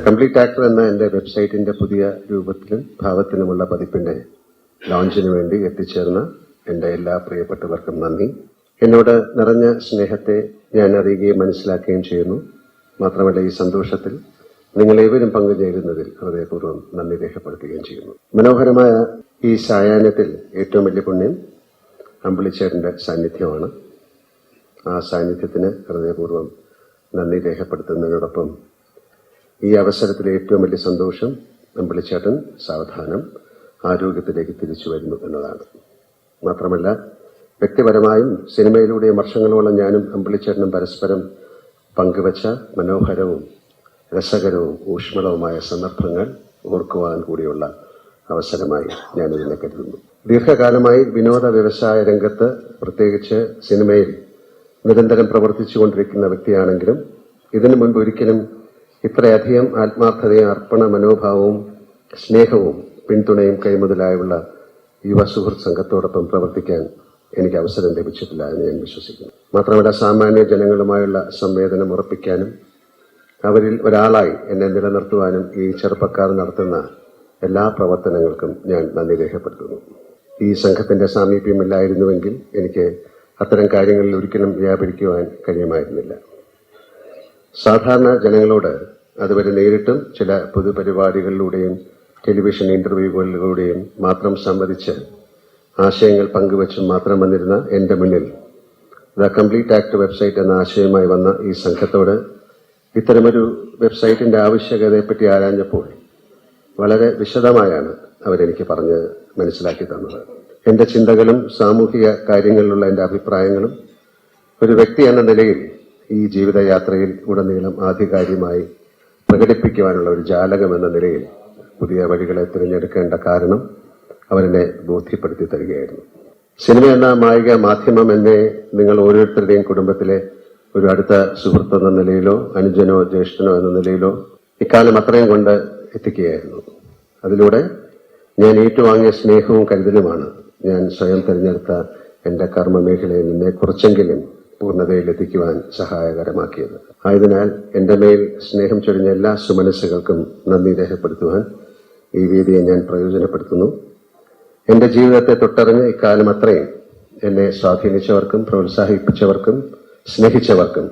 Complete actor എന്ന എൻ്റെ വെബ്സൈറ്റിന്റെ പുതിയ രൂപത്തിലും ഭാവത്തിലുമുള്ള പതിപ്പിന്റെ ലോഞ്ചിന് വേണ്ടി എത്തിച്ചേർന്ന എൻ്റെ എല്ലാ പ്രിയപ്പെട്ടവർക്കും നന്ദി. എന്നോട് നിറഞ്ഞ സ്നേഹത്തെ ഞാൻ അറിയുകയും മനസ്സിലാക്കുകയും ചെയ്യുന്നു. മാത്രമല്ല, ഈ സന്തോഷത്തിൽ നിങ്ങളേവരും പങ്കുചേരുന്നതിൽ ഹൃദയപൂർവ്വം നന്ദി രേഖപ്പെടുത്തുകയും ചെയ്യുന്നു. മനോഹരമായ ഈ സായാഹ്നത്തിൽ ഏറ്റവും വലിയ പുണ്യം അമ്പിളിച്ചേട്ടന്റെ സാന്നിധ്യമാണ്. ആ സാന്നിധ്യത്തിന് ഹൃദയപൂർവ്വം നന്ദി രേഖപ്പെടുത്തുന്നതിനോടൊപ്പം ഈ അവസരത്തിലെ ഏറ്റവും വലിയ സന്തോഷം അമ്പിളിച്ചേട്ടൻ സാവധാനം ആരോഗ്യത്തിലേക്ക് തിരിച്ചു വരുന്നു എന്നതാണ്. മാത്രമല്ല, വ്യക്തിപരമായും സിനിമയിലൂടെയും വർഷങ്ങളോളം ഞാനും അമ്പിളിച്ചേട്ടനും പരസ്പരം പങ്കുവച്ച മനോഹരവും രസകരവും ഊഷ്മളവുമായ സന്ദർഭങ്ങൾ ഓർക്കുവാൻ കൂടിയുള്ള അവസരമായി ഞാനിതിനെ കരുതുന്നു. ദീർഘകാലമായി വിനോദ വ്യവസായ രംഗത്ത്, പ്രത്യേകിച്ച് സിനിമയിൽ നിരന്തരം പ്രവർത്തിച്ചുകൊണ്ടിരിക്കുന്ന വ്യക്തിയാണെങ്കിലും ഇതിനു മുൻപ് ഒരിക്കലും ഇത്രയധികം ആത്മാർത്ഥതയും അർപ്പണ മനോഭാവവും സ്നേഹവും പിന്തുണയും കൈമുതലായുള്ള യുവ സുഹൃത്ത് സംഘത്തോടൊപ്പം പ്രവർത്തിക്കാൻ എനിക്ക് അവസരം ലഭിച്ചിട്ടില്ല എന്ന് ഞാൻ വിശ്വസിക്കുന്നു. മാത്രമല്ല, സാമാന്യ ജനങ്ങളുമായുള്ള സംവേദനം ഉറപ്പിക്കാനും അവരിൽ ഒരാളായി എന്നെ നിലനിർത്തുവാനും ഈ ചെറുപ്പക്കാർ നടത്തുന്ന എല്ലാ പ്രവർത്തനങ്ങൾക്കും ഞാൻ നന്ദി രേഖപ്പെടുത്തുന്നു. ഈ സംഘത്തിന്റെ സാമീപ്യമില്ലായിരുന്നുവെങ്കിൽ എനിക്ക് അത്തരം കാര്യങ്ങളിൽ ഒരിക്കലും വ്യാപരിക്കുവാൻ കഴിയുമായിരുന്നില്ല. സാധാരണ ജനങ്ങളോട് അതുവരെ നേരിട്ടും ചില പൊതുപരിപാടികളിലൂടെയും ടെലിവിഷൻ ഇന്റർവ്യൂകളിലൂടെയും മാത്രം സംവദിച്ച് ആശയങ്ങൾ പങ്കുവച്ചും മാത്രം വന്നിരുന്ന എന്റെ മുന്നിൽ ദ കംപ്ലീറ്റ് ആക്ട് വെബ്സൈറ്റ് എന്ന ആശയവുമായി വന്ന ഈ സംഘത്തോട് ഇത്തരമൊരു വെബ്സൈറ്റിന്റെ ആവശ്യകതയെപ്പറ്റി ആരാഞ്ഞപ്പോൾ വളരെ വിശദമായാണ് അവരെനിക്ക് പറഞ്ഞ് മനസ്സിലാക്കി തന്നത്. എന്റെ ചിന്തകളും സാമൂഹിക കാര്യങ്ങളിലുള്ള എന്റെ അഭിപ്രായങ്ങളും ഒരു വ്യക്തി എന്ന നിലയിൽ ഈ ജീവിതയാത്രയിൽ ഉടനീളം ആധികാരികമായി പ്രകടിപ്പിക്കുവാനുള്ള ഒരു ജാലകം എന്ന നിലയിൽ പുതിയ വഴികളെ തിരഞ്ഞെടുക്കേണ്ട കാരണം അവരെന്നെ ബോധ്യപ്പെടുത്തി തരികയായിരുന്നു. സിനിമ എന്ന മായിക മാധ്യമം എന്നെ നിങ്ങൾ ഓരോരുത്തരുടെയും കുടുംബത്തിലെ ഒരു അടുത്ത സുഹൃത്ത് എന്ന നിലയിലോ അനുജനോ ജ്യേഷ്ഠനോ എന്ന നിലയിലോ ഇക്കാലം അത്രയും കൊണ്ട് എത്തിക്കുകയായിരുന്നു. അതിലൂടെ ഞാൻ ഏറ്റുവാങ്ങിയ സ്നേഹവും കരുതലുമാണ് ഞാൻ സ്വയം തിരഞ്ഞെടുത്ത എന്റെ കർമ്മമേഖലയിൽ നിന്നെ കുറച്ചെങ്കിലും പൂർണ്ണതയിലെത്തിക്കുവാൻ സഹായകരമാക്കിയത്. ആയതിനാൽ എന്റെ മേൽ സ്നേഹം ചൊരിഞ്ഞ എല്ലാ സുമനസ്സുകൾക്കും നന്ദി രേഖപ്പെടുത്തുവാൻ ഈ വേദിയെ ഞാൻ പ്രയോജനപ്പെടുത്തുന്നു. എന്റെ ജീവിതത്തെ തൊട്ടറിഞ്ഞ് ഇക്കാലം അത്രയും എന്നെ സ്വാധീനിച്ചവർക്കും പ്രോത്സാഹിപ്പിച്ചവർക്കും സ്നേഹിച്ചവർക്കും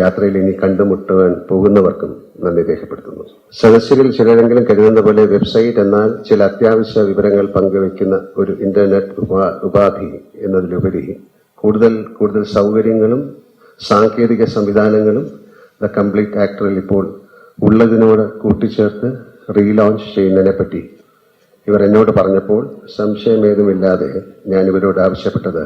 യാത്രയിൽ ഇനി കണ്ടുമുട്ടുവാൻ പോകുന്നവർക്കും നന്ദി രേഖപ്പെടുത്തുന്നു. സദസ്യരിൽ ചിലരെങ്കിലും കരുതുന്ന പോലെ വെബ്സൈറ്റ് എന്നാൽ ചില അത്യാവശ്യ വിവരങ്ങൾ പങ്കുവയ്ക്കുന്ന ഒരു ഇന്റർനെറ്റ് ഉപാധി എന്നതിലുപരി കൂടുതൽ സൗകര്യങ്ങളും സാങ്കേതിക സംവിധാനങ്ങളും ദ കംപ്ലീറ്റ് ആക്ടറിൽ ഇപ്പോൾ ഉള്ളതിനോട് കൂട്ടിച്ചേർത്ത് റീലോഞ്ച് ചെയ്യുന്നതിനെ പറ്റി ഇവർ എന്നോട് പറഞ്ഞപ്പോൾ സംശയമേതുമില്ലാതെ ഞാൻ ഇവരോട് ആവശ്യപ്പെട്ടത്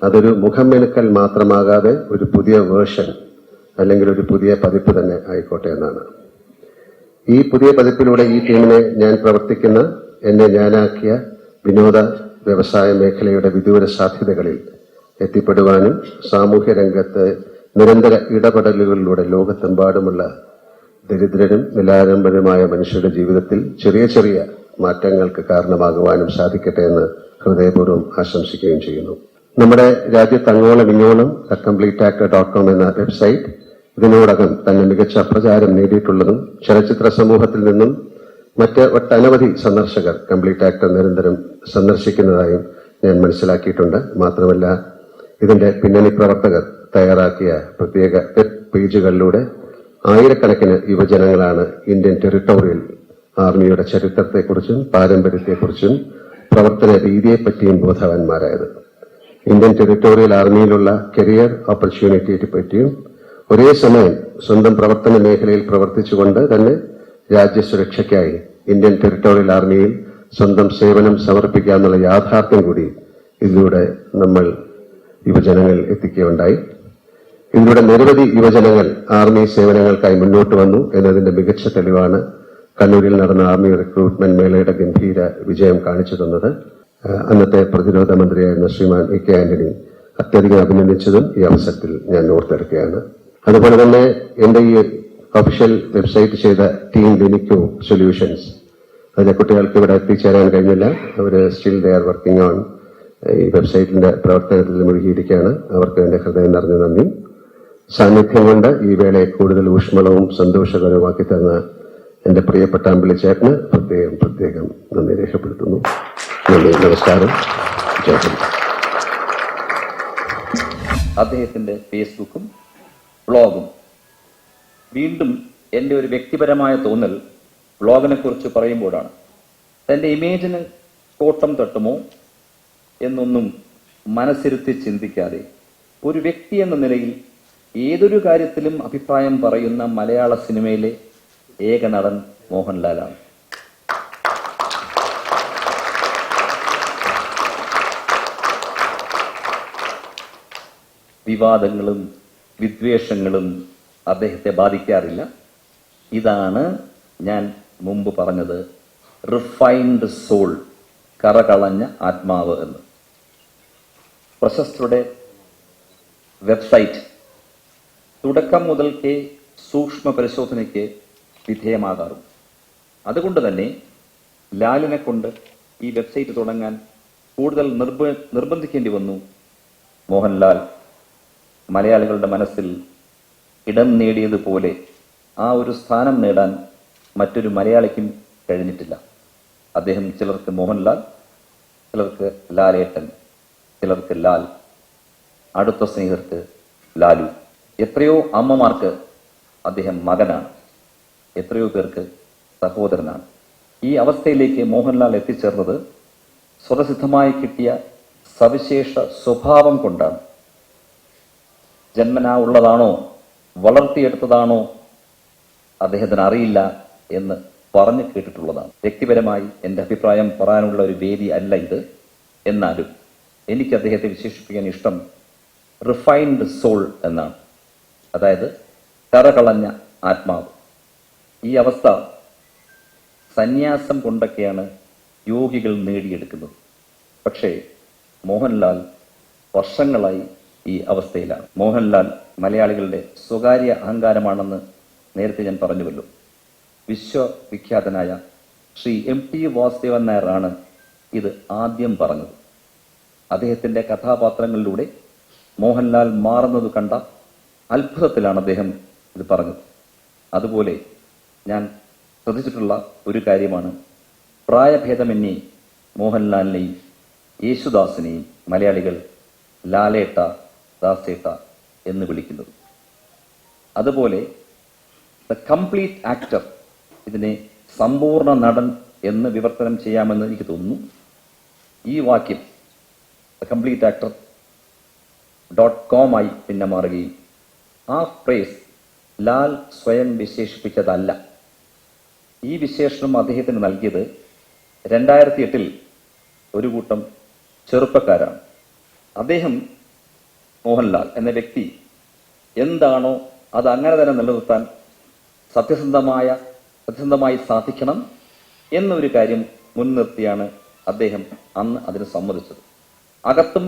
അതൊരു മുഖമെനുക്കൽ മാത്രമാകാതെ ഒരു പുതിയ വേർഷൻ അല്ലെങ്കിൽ ഒരു പുതിയ പതിപ്പ് തന്നെ ആയിക്കോട്ടെ എന്നാണ്. ഈ പുതിയ പതിപ്പിലൂടെ ഈ ടീമിനെ ഞാൻ പ്രവർത്തിക്കുന്ന എന്നെ ഞാനാക്കിയ വിനോദ വ്യവസായ മേഖലയുടെ വിദൂര സാധ്യതകളിൽ എത്തിപ്പെടുവാനും സാമൂഹ്യ രംഗത്ത് നിരന്തര ഇടപെടലുകളിലൂടെ ലോകത്തെമ്പാടുമുള്ള ദരിദ്രരും നിലാരംഭരുമായ മനുഷ്യരുടെ ജീവിതത്തിൽ ചെറിയ ചെറിയ മാറ്റങ്ങൾക്ക് കാരണമാകുവാനും സാധിക്കട്ടെ എന്ന് ഹൃദയപൂർവ്വം ആശംസിക്കുകയും ചെയ്യുന്നു. നമ്മുടെ രാജ്യത്ത് അങ്ങോളം ഇങ്ങോളം completeactor.com എന്ന വെബ്സൈറ്റ് ഇതിനോടകം തന്നെ മികച്ച പ്രചാരം നേടിയിട്ടുള്ളതും ചലച്ചിത്ര സമൂഹത്തിൽ നിന്നും മറ്റ് ഒട്ടനവധി സന്ദർശകർ കംപ്ലീറ്റ് ആക്ടർ നിരന്തരം സന്ദർശിക്കുന്നതായും ഞാൻ മനസ്സിലാക്കിയിട്ടുണ്ട്. മാത്രമല്ല, ഇതിന്റെ പിന്നണി പ്രവർത്തകർ തയ്യാറാക്കിയ പ്രത്യേക വെബ് പേജുകളിലൂടെ ആയിരക്കണക്കിന് യുവജനങ്ങളാണ് ഇന്ത്യൻ ടെറിട്ടോറിയൽ ആർമിയുടെ ചരിത്രത്തെക്കുറിച്ചും പാരമ്പര്യത്തെക്കുറിച്ചും പ്രവർത്തന രീതിയെപ്പറ്റിയും ബോധവാന്മാരായത്. ഇന്ത്യൻ ടെറിട്ടോറിയൽ ആർമിയിലുള്ള കരിയർ ഓപ്പർച്യൂണിറ്റിയെ പറ്റിയും ഒരേ സമയം സ്വന്തം പ്രവർത്തന മേഖലയിൽ പ്രവർത്തിച്ചുകൊണ്ട് തന്നെ രാജ്യസുരക്ഷയ്ക്കായി ഇന്ത്യൻ ടെറിട്ടോറിയൽ ആർമിയിൽ സ്വന്തം സേവനം സമർപ്പിക്കാനുള്ള യാഥാർത്ഥ്യം കൂടി ഇതിലൂടെ നമ്മൾ യുവജനങ്ങൾ എത്തിക്കുകയുണ്ടായി. ഇതിലൂടെ നിരവധി യുവജനങ്ങൾ ആർമി സേവനങ്ങൾക്കായി മുന്നോട്ട് വന്നു എന്നതിന്റെ മികച്ച തെളിവാണ് കണ്ണൂരിൽ നടന്ന ആർമി റിക്രൂട്ട്മെന്റ് മേളയുടെ ഗംഭീര വിജയം കാണിച്ചു തന്നത്. അന്നത്തെ പ്രതിരോധ മന്ത്രിയായിരുന്ന ശ്രീമാൻ എ കെ ആന്റണി അത്യധികം അഭിനന്ദിച്ചതും ഈ അവസരത്തിൽ ഞാൻ ഓർത്തെടുക്കുകയാണ്. അതുപോലെ തന്നെ എന്റെ ഈ ഒഫീഷ്യൽ വെബ്സൈറ്റ് ചെയ്ത ടീം ലിനിക്കോ സൊല്യൂഷൻസ്, അതിലെ കുട്ടികൾക്ക് ഇവിടെ എത്തിച്ചേരാൻ കഴിഞ്ഞില്ല. അവർ still they are working on ഈ വെബ്സൈറ്റിന്റെ പ്രവർത്തനത്തിൽ മുഴുകിയിരിക്കുകയാണ്. അവർക്ക് എന്റെ ഹൃദയം നിറഞ്ഞ നന്ദി. സാന്നിധ്യം കൊണ്ട് ഈ വേളയെ കൂടുതൽ ഊഷ്മളവും സന്തോഷകരവുമാക്കി തന്ന എന്റെ പ്രിയപ്പെട്ട അമ്പിളിച്ചേട്ടന് പ്രത്യേകം നന്ദി രേഖപ്പെടുത്തുന്നു. നന്ദി, നമസ്കാരം, ജയഹിന്ദ്. അദ്ദേഹത്തിന്റെ ഫേസ്ബുക്കും ബ്ലോഗും വീണ്ടും എൻ്റെ ഒരു വ്യക്തിപരമായ തോന്നൽ ബ്ലോഗിനെ കുറിച്ച് പറയുമ്പോഴാണ്. തന്റെ ഇമേജിന് കോട്ടം തട്ടുമോ എന്നൊന്നും മനസ്സിരുത്തി ചിന്തിക്കാതെ ഒരു വ്യക്തി എന്ന നിലയിൽ ഏതൊരു കാര്യത്തിലും അഭിപ്രായം പറയുന്ന മലയാള സിനിമയിലെ ഏക നടൻ മോഹൻലാലാണ്. വിവാദങ്ങളും വിദ്വേഷങ്ങളും അദ്ദേഹത്തെ ബാധിക്കാറില്ല. ഇതാണ് ഞാൻ മുമ്പ് പറഞ്ഞത്, റിഫൈൻഡ് സോൾ, കറകളഞ്ഞ ആത്മാവ് എന്ന്. പ്രശസ്തരുടെ വെബ്സൈറ്റ് തുടക്കം മുതൽക്കേ സൂക്ഷ്മ പരിശോധനയ്ക്ക് വിധേയമാകാറും. അതുകൊണ്ട് തന്നെ ലാലിനെ കൊണ്ട് ഈ വെബ്സൈറ്റ് തുടങ്ങാൻ കൂടുതൽ നിർബന്ധിക്കേണ്ടി വന്നു. മോഹൻലാൽ മലയാളികളുടെ മനസ്സിൽ ഇടം നേടിയതുപോലെ ആ ഒരു സ്ഥാനം നേടാൻ മറ്റൊരു മലയാളിക്കും കഴിഞ്ഞിട്ടില്ല. അദ്ദേഹം ചിലർക്ക് മോഹൻലാൽ, ചിലർക്ക് ലാലേട്ടൻ, ചിലർക്ക് ലാൽ, അടുത്ത സ്നേഹിതർക്ക് ലാലു. എത്രയോ അമ്മമാർക്ക് അദ്ദേഹം മകനാണ്, എത്രയോ പേർക്ക് സഹോദരനാണ്. ഈ അവസ്ഥയിലേക്ക് മോഹൻലാൽ എത്തിച്ചേർന്നത് സ്വതസിദ്ധമായി കിട്ടിയ സവിശേഷ സ്വഭാവം കൊണ്ടാണ്. ജന്മനാ ഉള്ളതാണോ വളർത്തിയെടുത്തതാണോ അദ്ദേഹത്തിന് അറിയില്ല എന്ന് പറഞ്ഞു കേട്ടിട്ടുള്ളതാണ്. വ്യക്തിപരമായി എൻ്റെ അഭിപ്രായം പറയാനുള്ള ഒരു വേദി അല്ല ഇത്. എന്നാലും എനിക്ക് അദ്ദേഹത്തെ വിശേഷിപ്പിക്കാൻ ഇഷ്ടം റിഫൈൻഡ് സോൾ എന്നാണ്. അതായത് കറകളഞ്ഞ ആത്മാവ്. ഈ അവസ്ഥ സന്യാസം കൊണ്ടൊക്കെയാണ് യോഗികൾ നേടിയെടുക്കുന്നത്. പക്ഷേ മോഹൻലാൽ വർഷങ്ങളായി ഈ അവസ്ഥയിലാണ്. മോഹൻലാൽ മലയാളികളുടെ സ്വകാര്യ അഹങ്കാരമാണെന്ന് നേരത്തെ ഞാൻ പറഞ്ഞുവല്ലോ. വിശ്വവിഖ്യാതനായ ശ്രീ MT വാസുദേവൻ നായരാണ് ഇത് ആദ്യം പറഞ്ഞത്. അദ്ദേഹത്തിന്റെ കഥാപാത്രങ്ങളിലൂടെ മോഹൻലാൽ മാറുന്നത് കണ്ട അത്ഭുതത്തിലാണ് അദ്ദേഹം ഇത് പറഞ്ഞത്. അതുപോലെ ഞാൻ ശ്രദ്ധിച്ചിട്ടുള്ള ഒരു കാര്യമാണ്, പ്രായഭേദമന്യേ മോഹൻലാലിനെയും യേശുദാസിനെയും മലയാളികൾ ലാലേട്ട, ദാസേട്ട എന്ന് വിളിക്കുന്നത്. അതുപോലെ ദ കംപ്ലീറ്റ് ആക്ടർ, ഇതിനെ സമ്പൂർണ്ണ നടൻ എന്ന് വിവർത്തനം ചെയ്യാമെന്ന് എനിക്ക് തോന്നുന്നു. ഈ വാക്യം ദ കംപ്ലീറ്റ് ആക്ടർ .com ആയി പിന്നെ മാറുകയും ആ ഫ്രേസ് ലാൽ സ്വയം വിശേഷിപ്പിച്ചതല്ല. ഈ വിശേഷണം അദ്ദേഹത്തിന് നൽകിയത് 2008 ഒരു കൂട്ടം ചെറുപ്പക്കാരാണ്. അദ്ദേഹം മോഹൻലാൽ എന്ന വ്യക്തി എന്താണോ അത് അങ്ങനെ തന്നെ നിലനിർത്താൻ സത്യസന്ധമായി സാധിക്കണം എന്നൊരു കാര്യം മുൻനിർത്തിയാണ് അദ്ദേഹം അന്ന് അതിന് സമ്മതിച്ചത്. അകത്തും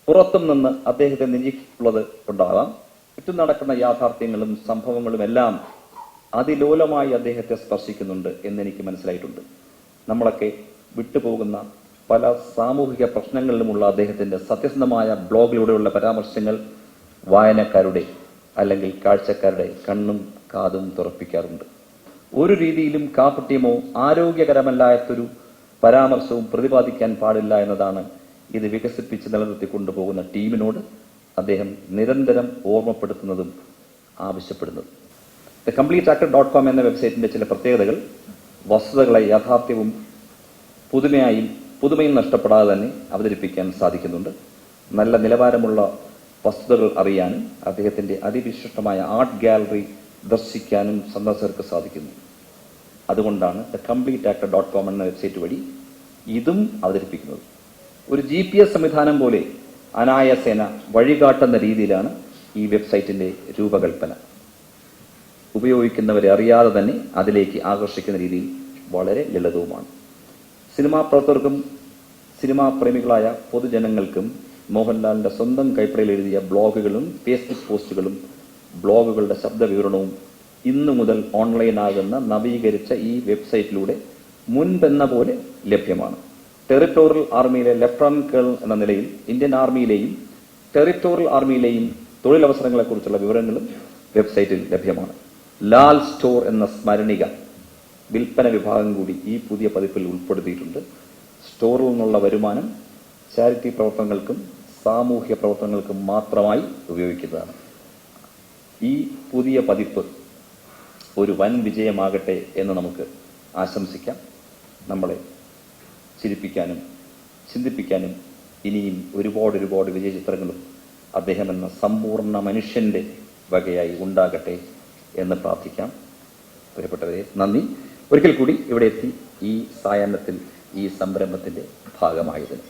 പുറത്തും നിന്ന് അദ്ദേഹത്തെ നിരീക്ഷിച്ചിട്ടുള്ളത് കൊണ്ടാകാം ചുറ്റും നടക്കുന്ന യാഥാർത്ഥ്യങ്ങളും സംഭവങ്ങളും എല്ലാം അതിലോലമായി അദ്ദേഹത്തെ സ്പർശിക്കുന്നുണ്ട് എന്നെനിക്ക് മനസ്സിലായിട്ടുണ്ട്. നമ്മളൊക്കെ വിട്ടുപോകുന്ന പല സാമൂഹിക പ്രശ്നങ്ങളിലുമുള്ള അദ്ദേഹത്തിന്റെ സത്യസന്ധമായ ബ്ലോഗിലൂടെയുള്ള പരാമർശങ്ങൾ വായനക്കാരുടെ അല്ലെങ്കിൽ കാഴ്ചക്കാരുടെ കണ്ണും കാതും തുറപ്പിക്കാറുണ്ട്. ഒരു രീതിയിലും കാപട്യമോ ആരോഗ്യകരമല്ലാത്തൊരു പരാമർശവും പ്രതിപാദിക്കാൻ പാടില്ല എന്നതാണ് ഇത് വികസിപ്പിച്ച് നിലനിർത്തി കൊണ്ടുപോകുന്ന ടീമിനോട് അദ്ദേഹം നിരന്തരം ഓർമ്മപ്പെടുത്തുന്നതും ആവശ്യപ്പെടുന്നതും. ദ കംപ്ലീറ്റ് ആക്ടർ .com എന്ന വെബ്സൈറ്റിന്റെ ചില പ്രത്യേകതകൾ വസ്തുതകളെ യാഥാർത്ഥ്യവും പുതുമയും നഷ്ടപ്പെടാതെ തന്നെ അവതരിപ്പിക്കാൻ സാധിക്കുന്നുണ്ട്. നല്ല നിലവാരമുള്ള വസ്തുതകൾ അറിയാനും അദ്ദേഹത്തിന്റെ അതിവിശിഷ്ടമായ ആർട്ട് ഗാലറി ദർശിക്കാനും സന്ദർശകർക്ക് സാധിക്കുന്നു. അതുകൊണ്ടാണ് ദ കംപ്ലീറ്റ് ആക്ടർ .com എന്ന വെബ്സൈറ്റ് വഴി ഇതും അവതരിപ്പിക്കുന്നത്. ഒരു GPS സംവിധാനം പോലെ അനായാസേന വഴികാട്ടുന്ന രീതിയിലാണ് ഈ വെബ്സൈറ്റിന്റെ രൂപകൽപ്പന. ഉപയോഗിക്കുന്നവരെ അറിയാതെ തന്നെ അതിലേക്ക് ആകർഷിക്കുന്ന രീതിയിൽ വളരെ ലളിതവുമാണ്. സിനിമാ പ്രവർത്തകർക്കും സിനിമാ പ്രേമികളായ പൊതുജനങ്ങൾക്കും മോഹൻലാലിന്റെ സ്വന്തം കൈപ്പടയിൽ എഴുതിയ ബ്ലോഗുകളും ഫേസ്ബുക്ക് പോസ്റ്റുകളും ബ്ലോഗുകളുടെ ശബ്ദ വിവരണവും ഇന്നു മുതൽ ഓൺലൈനാകുന്ന നവീകരിച്ച ഈ വെബ്സൈറ്റിലൂടെ മുൻപെന്ന പോലെ ലഭ്യമാണ്. ടെറിട്ടോറിയൽ ആർമിയിലെ ലഫ്റ്റനന്റ് കേണൽ എന്ന നിലയിൽ ഇന്ത്യൻ ആർമിയിലെയും ടെറിട്ടോറിയൽ ആർമിയിലെയും തൊഴിലവസരങ്ങളെക്കുറിച്ചുള്ള വിവരങ്ങളും വെബ്സൈറ്റിൽ ലഭ്യമാണ്. ലാൽ സ്റ്റോർ എന്ന സ്മരണിക വിൽപ്പന വിഭാഗം കൂടി ഈ പുതിയ പതിപ്പിൽ ഉൾപ്പെടുത്തിയിട്ടുണ്ട്. സ്റ്റോറിൽ നിന്നുള്ള വരുമാനം ചാരിറ്റി പ്രവർത്തനങ്ങൾക്കും സാമൂഹ്യ പ്രവർത്തനങ്ങൾക്കും മാത്രമായി ഉപയോഗിക്കുന്നതാണ്. ഈ പുതിയ പതിപ്പ് ഒരു വൻ വിജയമാകട്ടെ എന്ന് നമുക്ക് ആശംസിക്കാം. നമ്മളെ ചിരിപ്പിക്കാനും ചിന്തിപ്പിക്കാനും ഇനിയും ഒരുപാട് വിജയ ചിത്രങ്ങളും അദ്ദേഹം എന്ന സമ്പൂർണ്ണ മനുഷ്യന്റെ വകയായി ഉണ്ടാകട്ടെ എന്ന് പ്രാർത്ഥിക്കാം. പ്രിയപ്പെട്ടവരെ, നന്ദി. ഒരിക്കൽ കൂടി ഇവിടെ എത്തി ഈ സായാഹ്നത്തിൽ ഈ സംരംഭത്തിന്റെ ഭാഗമായതിന്.